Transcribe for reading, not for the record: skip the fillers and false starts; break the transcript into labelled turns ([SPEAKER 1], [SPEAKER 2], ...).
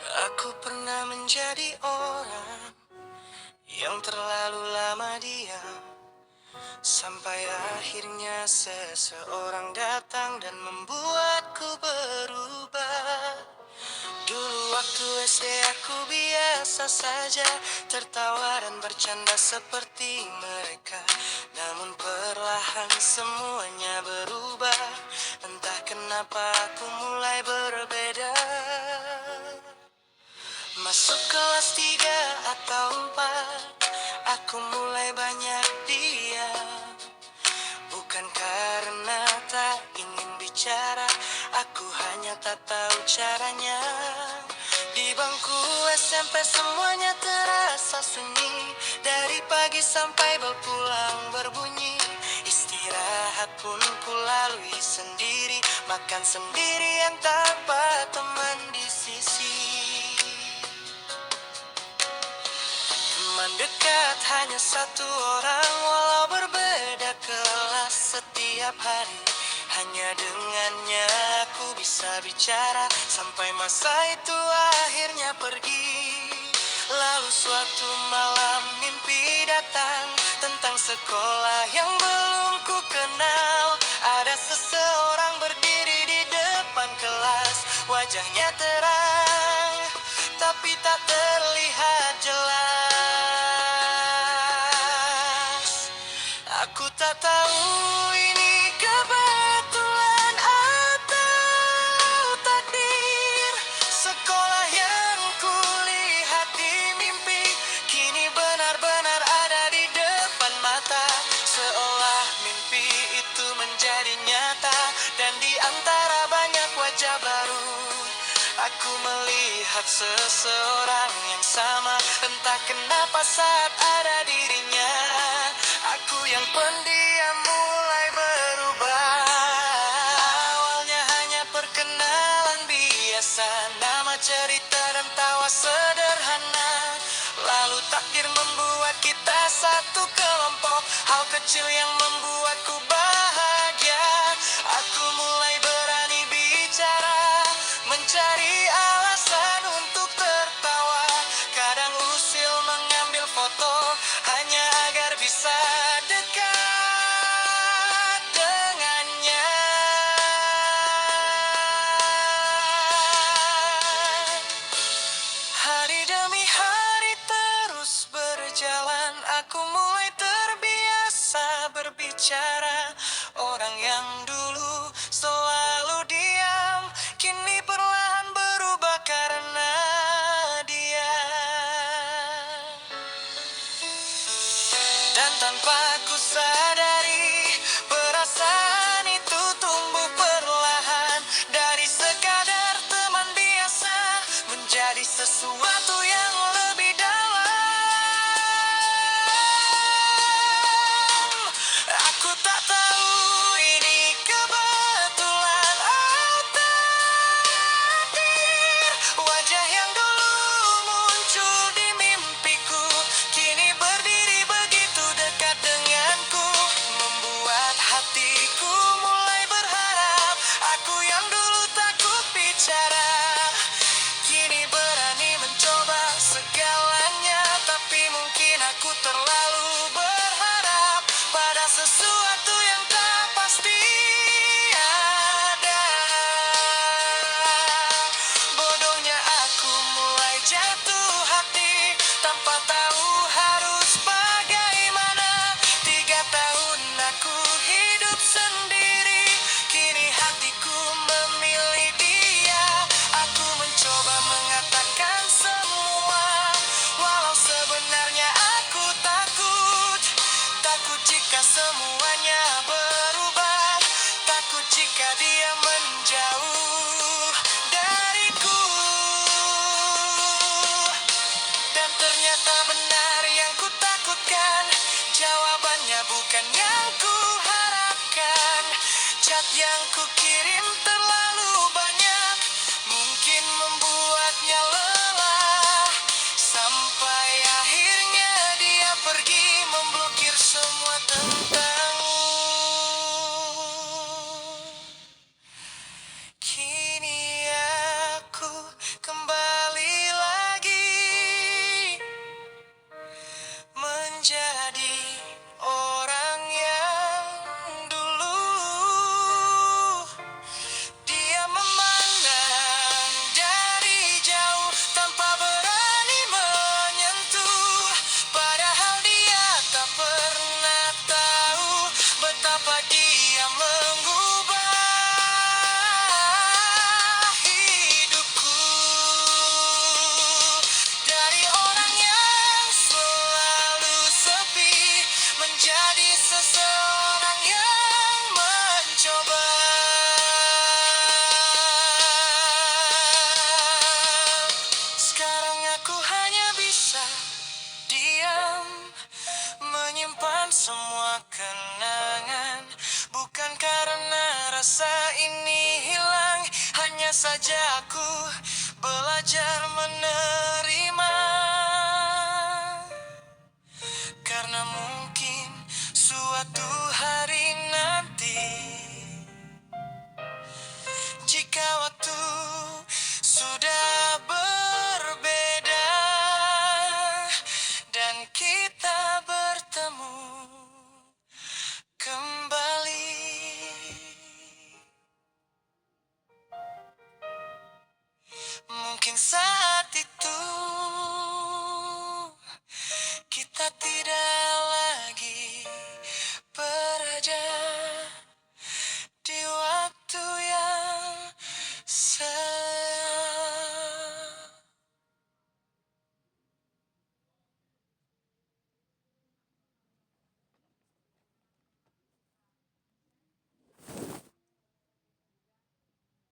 [SPEAKER 1] Aku pernah menjadi orang yang terlalu lama diam, sampai akhirnya seseorang datang dan membuatku berubah. Dulu waktu SD aku biasa saja, tertawa dan bercanda seperti mereka. Namun perlahan semuanya berubah, entah kenapa aku mulai berbeda. Masuk kelas 3 atau 4, aku mulai banyak diam. Bukan karena tak ingin bicara, aku hanya tak tahu caranya. Di bangku SMP semuanya terasa sunyi, dari pagi sampai bel pulang berbunyi. Istirahat pun ku lalui sendiri, makan sendirian tanpa teman di sisi. Teman dekat hanya satu orang, walau berbeda kelas setiap hari. Hanya dengannya aku bisa bicara, sampai masa itu akhirnya pergi. Lalu suatu malam mimpi datang, tentang sekolah yang belum ku kenal. Ada seseorang berdiri di depan kelas, wajahnya terang, tapi tak terlihat jelas. Aku tak tahu ini kebetulan atau takdir. Sekolah yang kulihat di mimpi kini benar-benar ada di depan mata. Seolah mimpi itu menjadi nyata, dan di antara banyak wajah baru aku melihat seseorang yang sama. Entah kenapa saat ada dirinya, aku yang pendiam mulai berubah. Awalnya hanya perkenalan biasa, nama, cerita dan tawa sederhana. Lalu takdir membuat kita satu kelompok, hal kecil yang membuatku bahagia. Aku mulai berani bicara, mencari alasan untuk tertawa. Kadang usil mengambil foto hanya agar bisa dekat dengannya. Hari demi hari terus berjalan, aku mulai terbiasa berbicara. Orang yang dulu selalu diam, kini perlahan berubah karena dia. Dan tanpa ku sadari, perasaan itu tumbuh perlahan. Dari sekadar teman biasa menjadi sesuatu yang lebih dalam. Aku tak tahu ini kebetulan atau takdir. Wajah yang dulu muncul di mimpiku kini berdiri begitu dekat denganku, membuat hatiku mulai berharap. Aku yang dulu takut bicara kini berani mencoba segalanya. Tapi mungkin aku terlalu berharap pada sesuatu yang tak pasti ada. Bodohnya aku mulai jatuh hati, tanpa tahu harus bagaimana. 3 tahun aku hidup sendiri, kini hatiku memilih dia. Aku mencoba mengatakan semua, walau sebenarnya aku takut. Takut jika semuanya berubah, takut jika dia menjauh dariku. Dan ternyata benar yang ku takutkan, jawabannya bukan yang ku harapkan. Chat yang ku kirim terlalu banyak, mungkin membuatnya lelah. Sampai akhirnya dia pergi memblokir semua tentangmu. saling